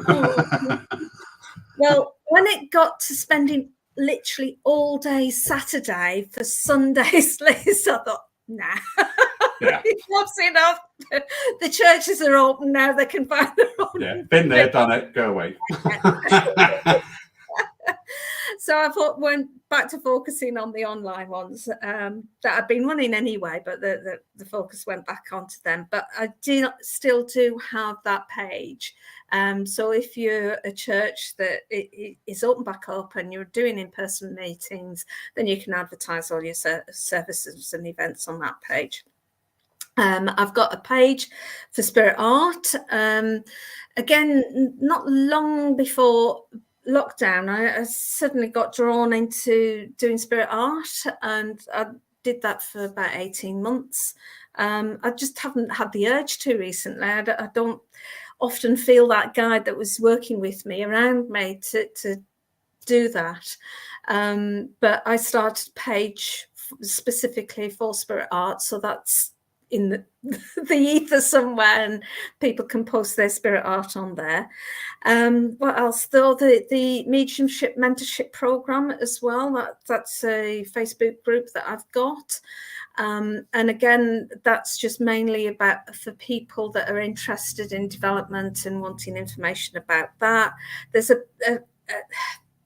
Well, when it got to spending literally all day Saturday for Sunday's list, I thought, nah. Yeah. Enough's enough. The churches are open now. They can find their own. Yeah, been there, done it. Go away. So I went back to focusing on the online ones that I'd been running anyway, but the focus went back onto them. But I still do have that page. So if you're a church that is open back up and you're doing in-person meetings, then you can advertise all your services and events on that page. I've got a page for spirit art. Again, not long before lockdown, I suddenly got drawn into doing spirit art, and I did that for about 18 months. I just haven't had the urge to recently. I don't often feel that guide that was working with me around me to do that. But I started a page specifically for spirit art, so that's in the ether somewhere, and people can post their spirit art on there. What else? The mediumship mentorship program as well. That's a Facebook group that I've got. And again, that's just mainly about for people that are interested in development and wanting information about that. There's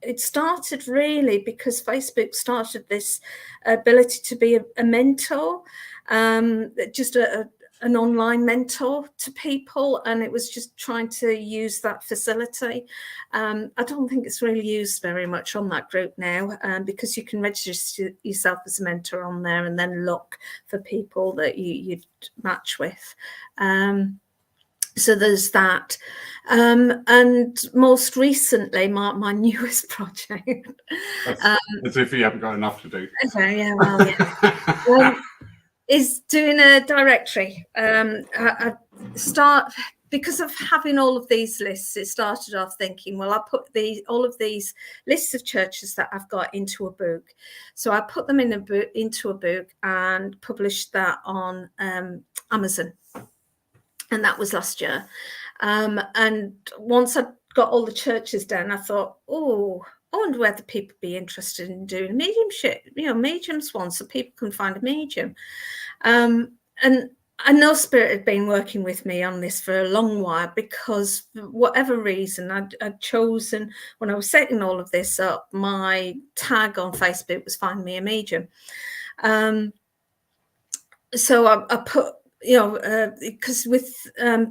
it started really because Facebook started this ability to be a mentor, just an online mentor to people, and it was just trying to use that facility. I don't think it's really used very much on that group now, because you can register yourself as a mentor on there and then look for people that you'd match with. So there's that. And most recently, my newest project. As if you haven't got enough to do. Okay, yeah, well, yeah. Is doing a directory. I start, because of having all of these lists, it started off thinking, well, I'll put all of these lists of churches that I've got into a book. So I put them into a book and published that on Amazon. And that was last year. And once I got all the churches down, I thought, oh, I wonder whether people be interested in doing mediumship, mediums one, so people can find a medium. And I know Spirit had been working with me on this for a long while, because for whatever reason, I'd chosen, when I was setting all of this up, my tag on Facebook was Find Me a Medium. So I put, because with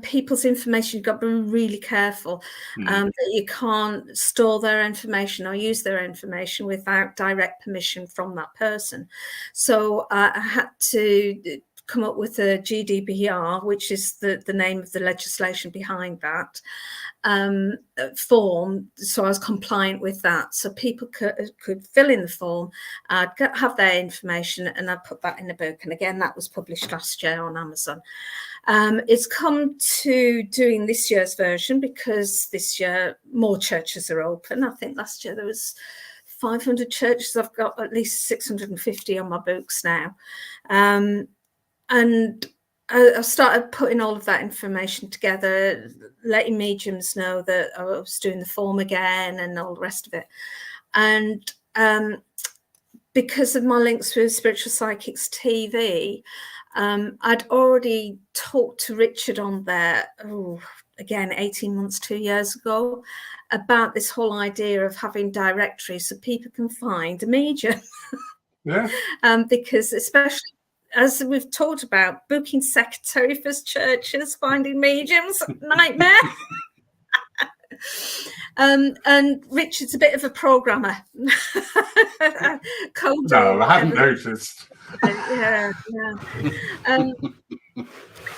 people's information, you've got to be really careful that you can't store their information or use their information without direct permission from that person. So I had to come up with a GDPR, which is the name of the legislation behind that, form. So I was compliant with that. So people could fill in the form, have their information, and I'd put that in a book. And again, that was published last year on Amazon. It's come to doing this year's version because this year more churches are open. I think last year there was 500 churches. I've got at least 650 on my books now. And I started putting all of that information together, letting mediums know that I was doing the form again and all the rest of it. And because of my links with Spiritual Psychics TV, I'd already talked to Richard on there, again, 18 months, 2 years ago, about this whole idea of having directories so people can find a medium. Yeah. Because especially, as we've talked about, booking secretary for churches, finding mediums, nightmare. And Richard's a bit of a programmer. Coder. No, I haven't noticed. Yeah.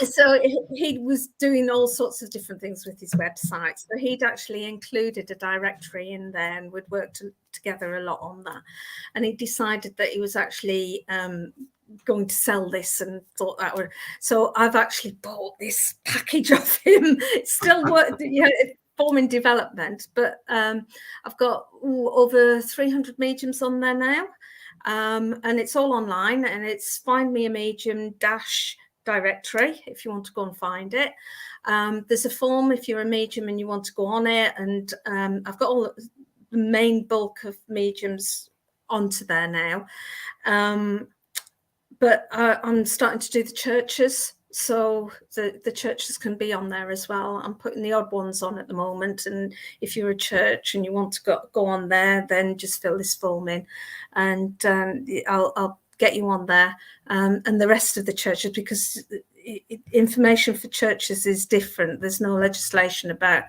So he was doing all sorts of different things with his website. So he'd actually included a directory in there, and we'd worked together a lot on that. And he decided that he was actually going to sell this, and thought that would. So I've actually bought this package of him. It's still form in development, but I've got over 300 mediums on there now, and it's all online, and it's Find Me a Medium directory if you want to go and find it. There's a form if you're a medium and you want to go on it, and I've got all the main bulk of mediums onto there now. But I'm starting to do the churches, so the churches can be on there as well. I'm putting the odd ones on at the moment, and if you're a church and you want to go on there, then just fill this form in, and I'll get you on there, and the rest of the churches, because information for churches is different. There's no legislation about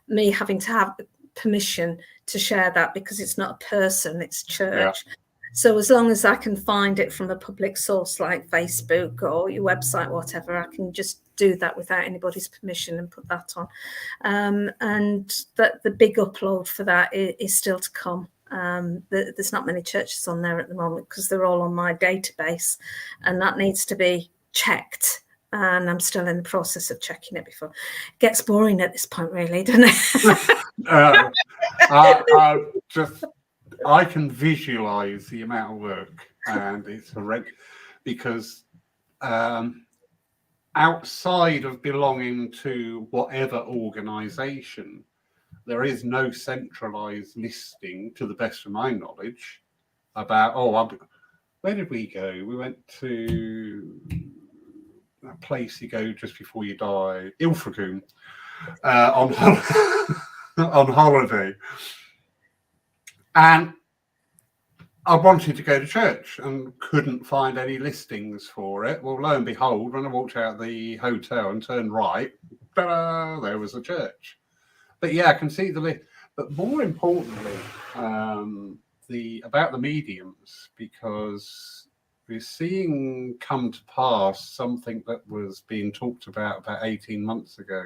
me having to have permission to share that, because it's not a person, it's church. Yeah. So as long as I can find it from a public source like Facebook or your website, whatever, I can just do that without anybody's permission and put that on. And the big upload for that is still to come. There's not many churches on there at the moment because they're all on my database, and that needs to be checked. And I'm still in the process of checking it before it gets boring at this point, really, doesn't it? I can visualize the amount of work, and it's horrendous because outside of belonging to whatever organization, there is no centralized listing, to the best of my knowledge, about, where did we go? We went to that place you go just before you die, Ilfracombe, on holiday. And I wanted to go to church and couldn't find any listings for it. Well, lo and behold, when I walked out of the hotel and turned right, ta-da, there was a church. But yeah, I can see the list. But more importantly, about the mediums, because we're seeing come to pass something that was being talked about 18 months ago.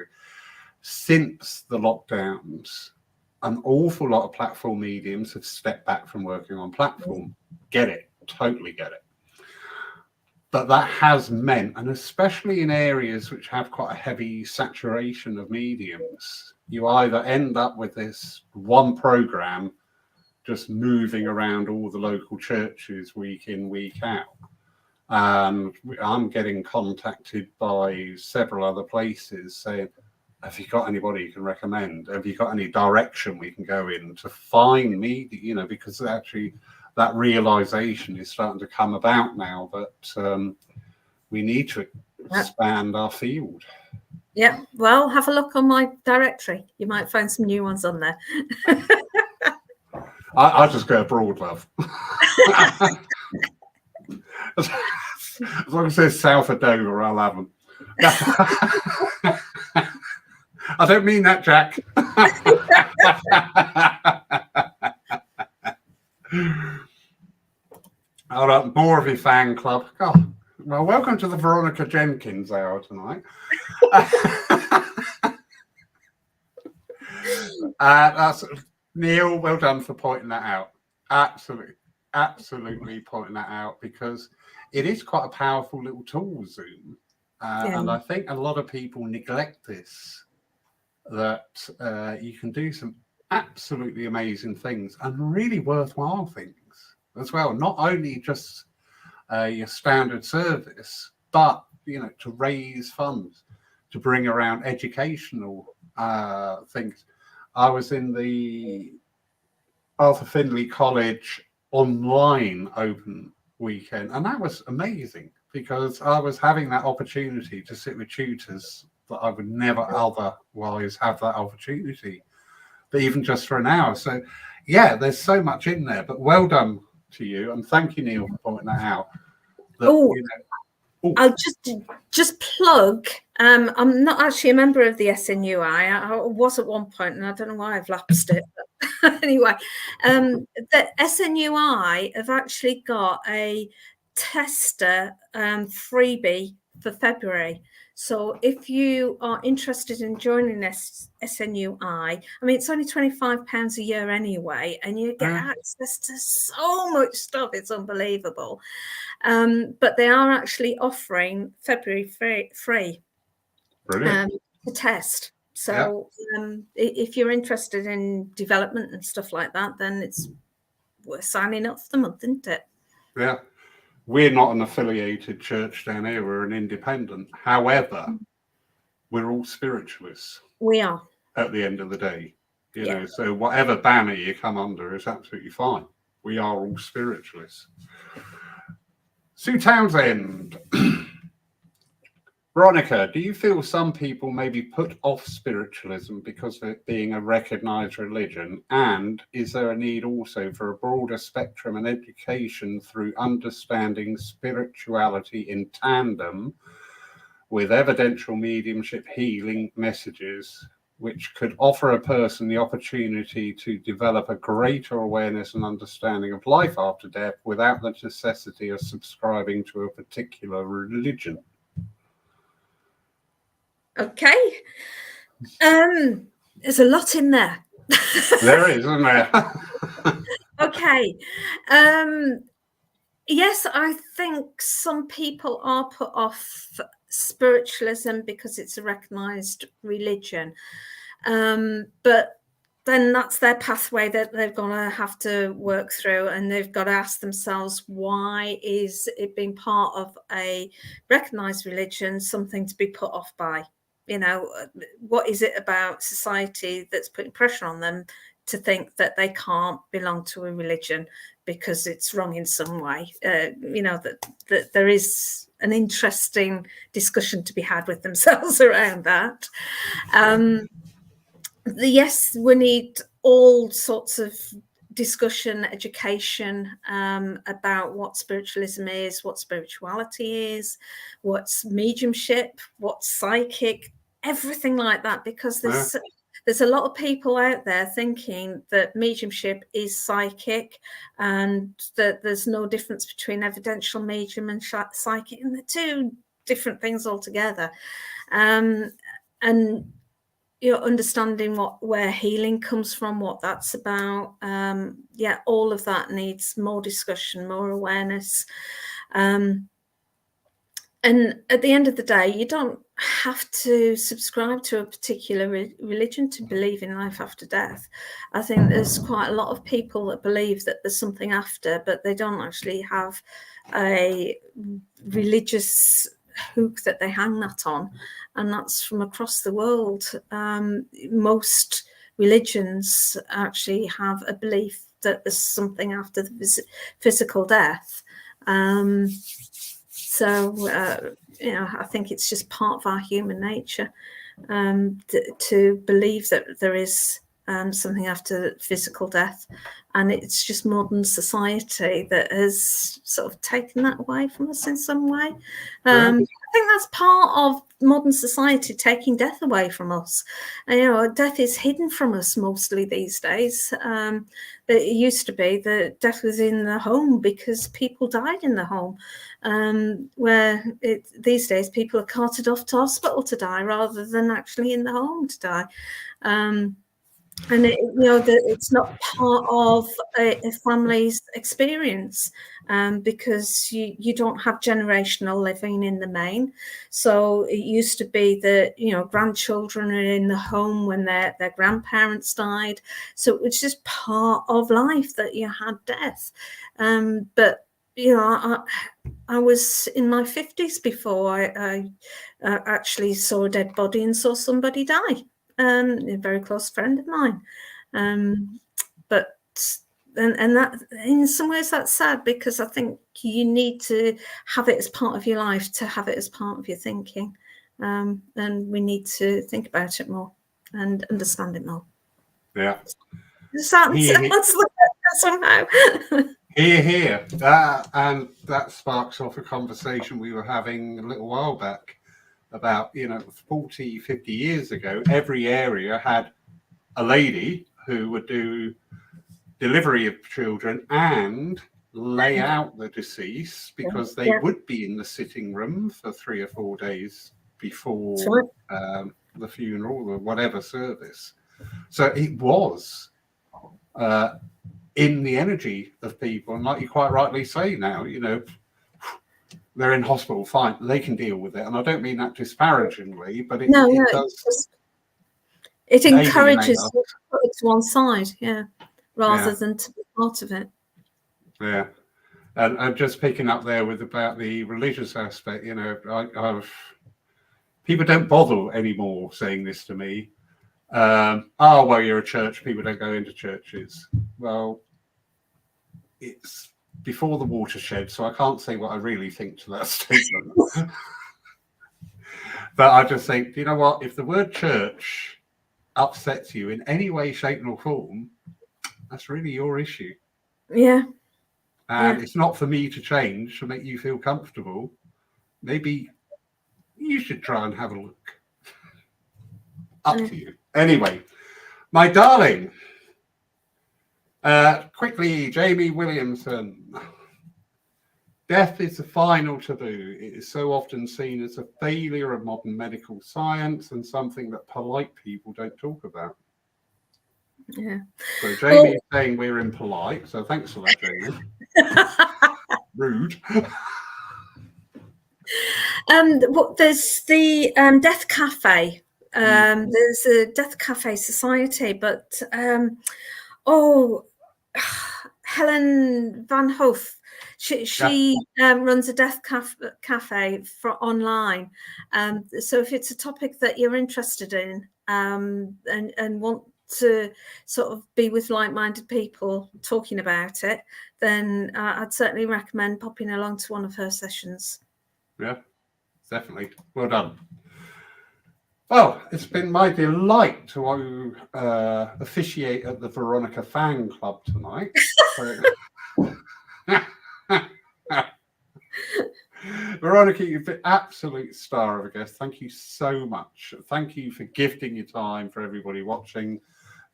Since the lockdowns, an awful lot of platform mediums have stepped back from working on platform. Get it, totally get it. But that has meant, and especially in areas which have quite a heavy saturation of mediums, you either end up with this one program just moving around all the local churches week in, week out. I'm getting contacted by several other places saying, have you got anybody you can recommend? Have you got any direction we can go in to find me? Because actually that realization is starting to come about now that we need to expand our field. Yeah, well, have a look on my directory. You might find some new ones on there. I'll just go abroad, love. As long as it says south of Dover, I'll have them. I don't mean that, Jack. All right, more of your fan club. Oh, well, welcome to the Veronica Jenkins hour tonight. That's Neil. Well done for pointing that out. Absolutely pointing that out, because it is quite a powerful little tool, Zoom, and I think a lot of people neglect this. That you can do some absolutely amazing things and really worthwhile things as well. Not only just your standard service, but to raise funds, to bring around educational things. I was in the Arthur Findlay College online open weekend, and that was amazing because I was having that opportunity to sit with tutors that I would never otherwise have that opportunity, but even just for an hour. So yeah, there's so much in there, but well done to you, and thank you, Neil, for pointing that out. I'll just plug. I'm not actually a member of the SNUI. I was at one point, and I don't know why I've lapsed it. But anyway, the SNUI have actually got a tester freebie for February. So if you are interested in joining SNUI, I mean, it's only £25 a year anyway, and you get access to so much stuff. It's unbelievable. But they are actually offering February free to test. So if you're interested in development and stuff like that, then it's worth signing up for the month, isn't it? Yeah. We're not an affiliated church down here. We're an independent. However, we're all spiritualists. We are. At the end of the day. You know, so whatever banner you come under is absolutely fine. We are all spiritualists. Sue Townsend. Veronica, do you feel some people may be put off spiritualism because of it being a recognised religion? And is there a need also for a broader spectrum and education through understanding spirituality in tandem with evidential mediumship healing messages, which could offer a person the opportunity to develop a greater awareness and understanding of life after death without the necessity of subscribing to a particular religion? Okay. There's a lot in there. There is, isn't there? Okay. Yes, I think some people are put off spiritualism because it's a recognized religion. But then that's their pathway that they're going to have to work through, and they've got to ask themselves, why is it being part of a recognized religion something to be put off by? You know, what is it about society that's putting pressure on them to think that they can't belong to a religion because it's wrong in some way? You know, that there is an interesting discussion to be had with themselves around that. Yes, we need all sorts of discussion, education about what spiritualism is, what spirituality is, what's mediumship, what's psychic, everything like that, because there's a lot of people out there thinking that mediumship is psychic and that there's no difference between evidential medium and psychic, and they're two different things altogether. And you know, understanding where healing comes from, what that's about. Yeah, all of that needs more discussion, more awareness. And at the end of the day, you don't have to subscribe to a particular religion to believe in life after death. I think there's quite a lot of people that believe that there's something after, but they don't actually have a religious hook that they hang that on, and that's from across the world. Most religions actually have a belief that there's something after the physical death. So you know, I think it's just part of our human nature to believe that there is something after physical death, and it's just modern society that has sort of taken that away from us in some way. I think that's part of modern society, taking death away from us. And, you know, death is hidden from us mostly these days. It used to be that death was in the home because people died in the home, where these days people are carted off to hospital to die rather than actually in the home to die. And you know, it's not part of a family's experience, because you don't have generational living in the main. So it used to be that, you know, grandchildren are in the home when their grandparents died. So it was just part of life that you had death. But you know, I was in my 50s before I actually saw a dead body and saw somebody die. A very close friend of mine, but that in some ways that's sad, because I think you need to have it as part of your life to have it as part of your thinking, and we need to think about it more and understand it more. Yeah, somehow. Here. And that sparks off a conversation we were having a little while back about, you know, 40, 50 years ago, every area had a lady who would do delivery of children and lay out the deceased, because they would be in the sitting room for 3 or 4 days before the funeral or whatever service. So it was in the energy of people. And like you quite rightly say now, you know, they're in hospital, fine, they can deal with it. And I don't mean that disparagingly, but it does. It encourages you to put it to one side, rather than to be part of it. Yeah. And just picking up there about the religious aspect, you know, people don't bother anymore saying this to me. Oh, well, you're a church, people don't go into churches. Well, it's before the watershed, so I can't say what I really think to that statement. But I just think, you know what, if the word church upsets you in any way, shape, or form, that's really your issue. Yeah. And it's not for me to change to make you feel comfortable. Maybe you should try and have a look. Up to you. Anyway, my darling, quickly, Jamie Williamson. Death is the final taboo. It is so often seen as a failure of modern medical science and something that polite people don't talk about. Yeah. So Jamie's saying we're impolite, so thanks for that, Jamie. Rude. There's the Death Cafe There's a Death Cafe Society, but Helen Van Hoof, she runs a Death Cafe for online. So if it's a topic that you're interested in and want to sort of be with like-minded people talking about it, then I'd certainly recommend popping along to one of her sessions. Yeah, definitely. Well done. Well, it's been my delight to officiate at the Veronica Fan Club tonight. Veronica, you've been an absolute star of a guest. Thank you so much. Thank you for gifting your time for everybody watching.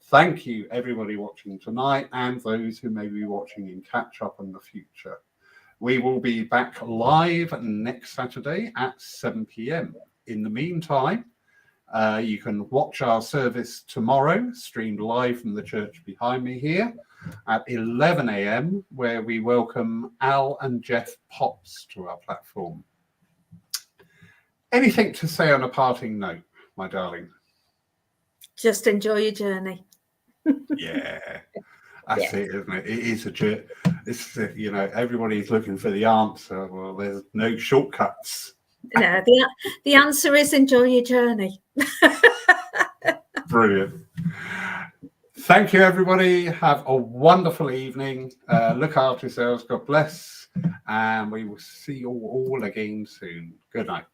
Thank you, everybody watching tonight, and those who may be watching in catch-up in the future. We will be back live next Saturday at 7 p.m. In the meantime, you can watch our service tomorrow, streamed live from the church behind me here at 11 a.m., where we welcome Al and Jeff Potts to our platform. Anything to say on a parting note, my darling? Just enjoy your journey. Yeah, that's it, isn't it? It is a journey. It's, you know, everybody's looking for the answer. Well, there's no shortcuts. No, the answer is enjoy your journey. Brilliant. Thank you, everybody. Have a wonderful evening. Look after yourselves. God bless. And we will see you all again soon. Good night.